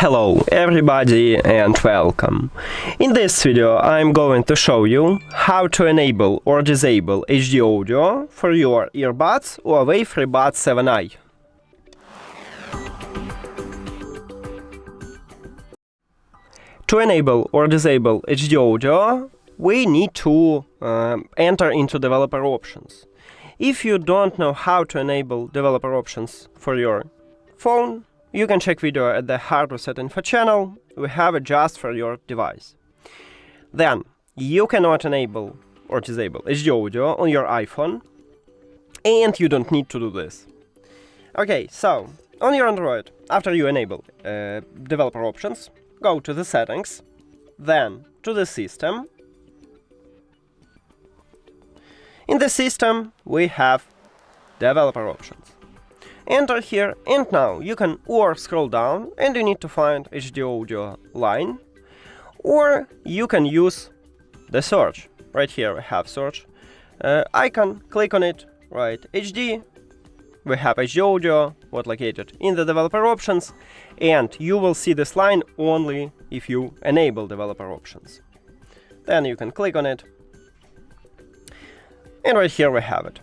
Hello everybody and welcome. In this video I'm going to show you how to enable or disable HD audio for your earbuds HUAWEI Freebuds 7i. To enable or disable HD audio, we need to enter into developer options. If you don't know how to enable developer options for your phone, you can check video at the hardware set info channel. We have it just for your device. Then you cannot enable or disable HD audio on your iPhone, and you don't need to do this. Okay, so on your Android, after you enable developer options, go to the settings, then to the system. In the system, we have developer options. Enter here, and now you can or scroll down and you need to find HD audio line, or you can use the search. Right here we have search icon, click on it, write HD, we have HD audio, what located in the developer options, and you will see this line only if you enable developer options. Then you can click on it, and right here we have it.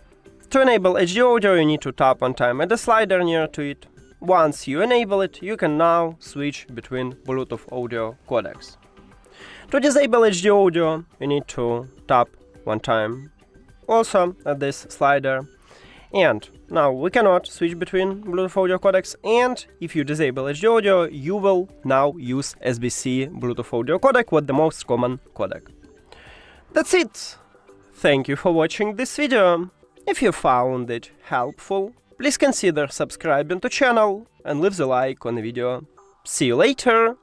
To enable HD audio, you need to tap one time at the slider near to it. Once you enable it, you can now switch between Bluetooth audio codecs. To disable HD audio, you need to tap one time also at this slider. And now we cannot switch between Bluetooth audio codecs, and if you disable HD audio, you will now use SBC Bluetooth audio codec, what the most common codec. That's it! Thank you for watching this video. If you found it helpful, please consider subscribing to channel and leave the like on the video. See you later!